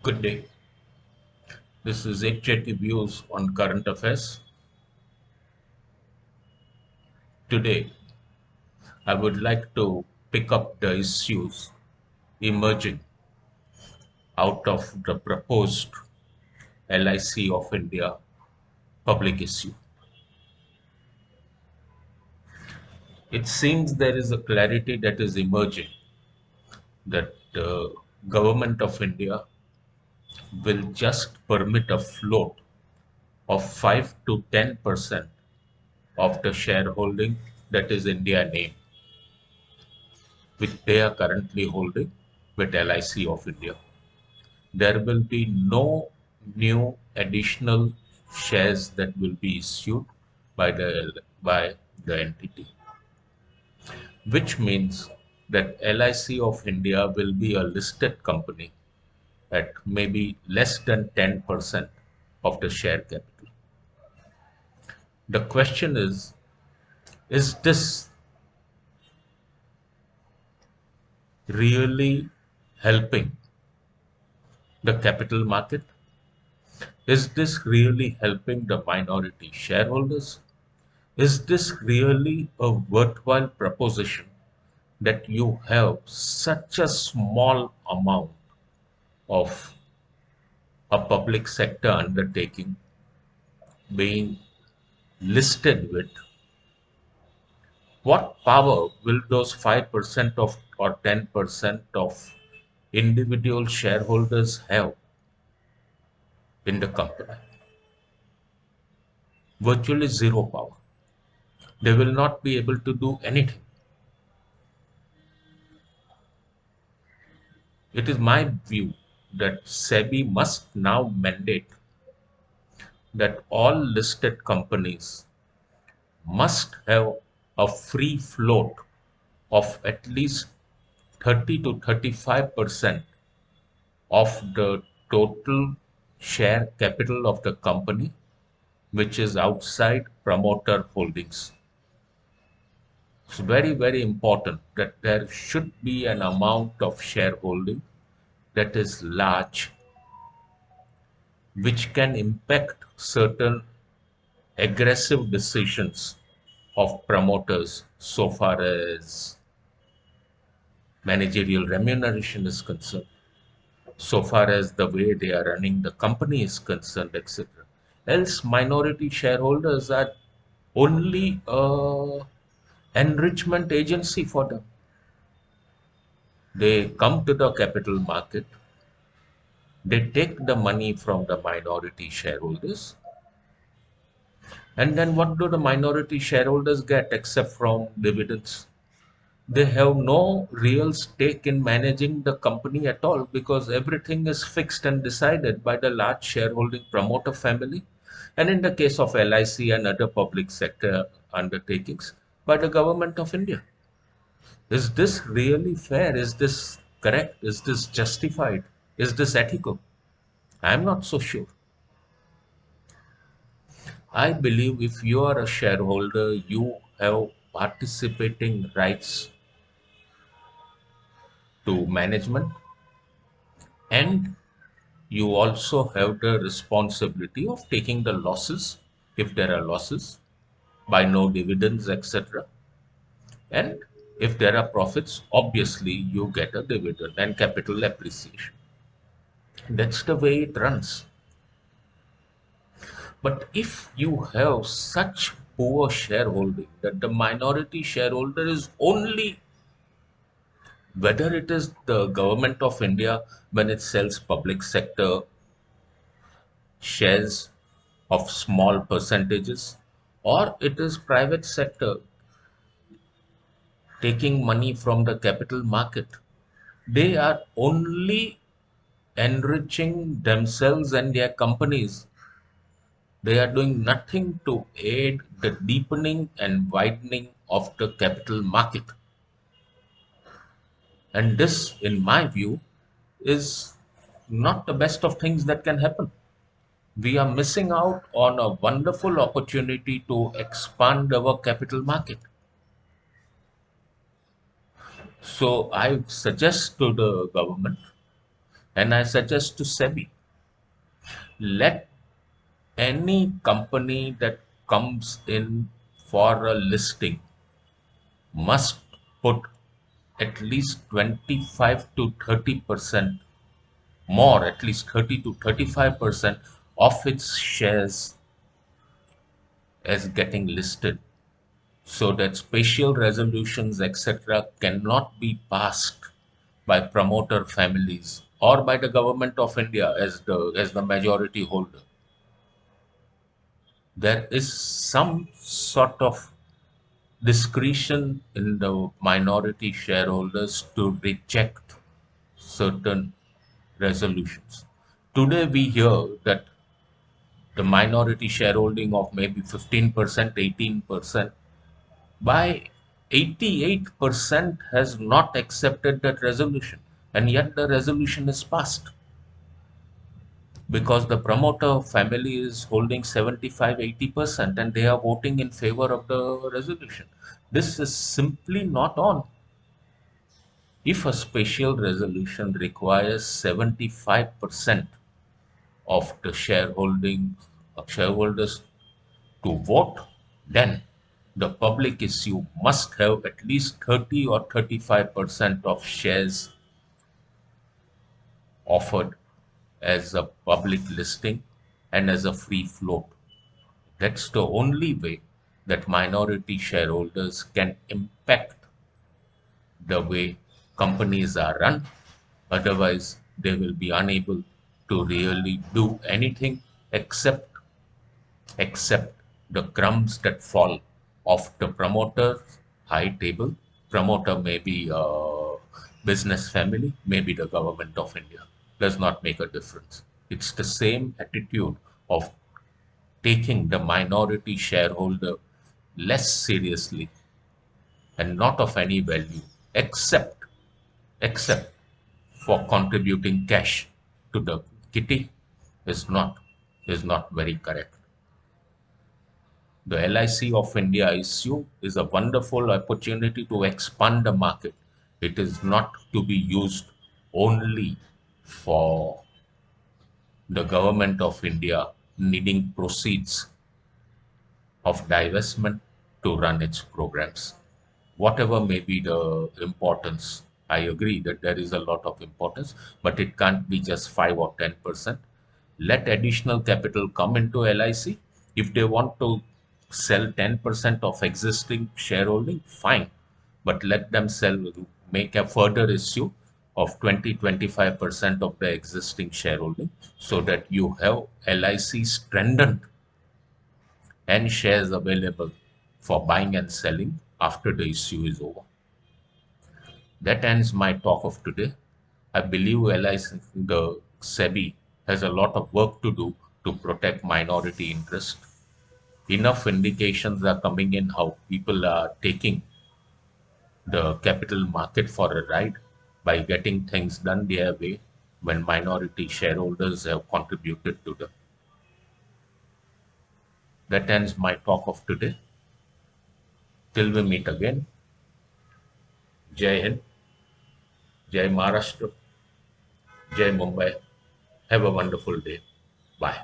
Good day. This is HJT Views on current affairs. Today, I would like to pick up the issues emerging out of the proposed LIC of India public issue. It seems there is a clarity that is emerging that the government of India will just permit a float of 5 to 10% of the shareholding that is India name, which they are currently holding with LIC of India. There will be no new additional shares that will be issued by the entity, which means that LIC of India will be a listed company at maybe less than 10% of the share capital. The question is this really helping the capital market? Is this really helping the minority shareholders? Is this really a worthwhile proposition that you have such a small amount of a public sector undertaking being listed with? What power will those 5% of or 10% of individual shareholders have in the company? Virtually zero power. They will not be able to do anything. It is my view that SEBI must now mandate that all listed companies must have a free float of at least 30 to 35% of the total share capital of the company, which is outside promoter holdings. It's very, very important that there should be an amount of shareholding that is large, which can impact certain aggressive decisions of promoters so far as managerial remuneration is concerned, so far as the way they are running the company is concerned, etc. Else, minority shareholders are only a enrichment agency for them. They come to the capital market, they take the money from the minority shareholders, and then what do the minority shareholders get except from dividends? They have no real stake in managing the company at all because everything is fixed and decided by the large shareholding promoter family. And in the case of LIC and other public sector undertakings, by the government of India. Is this really fair? Is this correct? Is this justified? Is this ethical? I am not so sure. I believe if you are a shareholder, you have participating rights to management, and you also have the responsibility of taking the losses if there are losses by no dividends, etc. And if there are profits, obviously you get a dividend and capital appreciation. That's the way it runs. But if you have such poor shareholding that the minority shareholder is only, whether it is the government of India when it sells public sector shares of small percentages, or it is private sector taking money from the capital market, they are only enriching themselves and their companies. They are doing nothing to aid the deepening and widening of the capital market. And this, in my view, is not the best of things that can happen. We are missing out on a wonderful opportunity to expand our capital market. So I suggest to the government And I suggest to SEBI, let any company that comes in for a listing must put at least 25 to 30% more, at least 30 to 35% of its shares as getting listed, so that special resolutions, etc., cannot be passed by promoter families or by the government of India as the majority holder. There is some sort of discretion in the minority shareholders to reject certain resolutions. Today we hear that the minority shareholding of maybe 15%, 18%, by 88% has not accepted that resolution, and yet the resolution is passed because the promoter family is holding 75, 80%, and they are voting in favor of the resolution. This is simply not on. If a special resolution requires 75% of the shareholders to vote, then the public issue must have at least 30 or 35% of shares offered as a public listing and as a free float. That's the only way that minority shareholders can impact the way companies are run. Otherwise, they will be unable to really do anything except accept the crumbs that fall off the promoter's high table. Promoter may be a business family, maybe the government of India. Does not make a difference. It's the same attitude of taking the minority shareholder less seriously and not of any value except except for contributing cash to the kitty is not very correct. The LIC of India issue is a wonderful opportunity to expand the market. It is not to be used only for the government of India needing proceeds of divestment to run its programs. Whatever may be the importance, I agree that there is a lot of importance, but it can't be just 5 or 10%. Let additional capital come into LIC. If they want to sell 10% of existing shareholding, fine, but let them sell, make a further issue of 20-25% of the existing shareholding, so that you have LIC strengthened and shares available for buying and selling after the issue is over. That ends my talk of today. I believe LIC, the SEBI, has a lot of work to do to protect minority interest. Enough indications are coming in how people are taking the capital market for a ride by getting things done their way when minority shareholders have contributed to them. That ends my talk of today. Till we meet again, Jai Hind, Jai Maharashtra, Jai Mumbai. Have a wonderful day. Bye.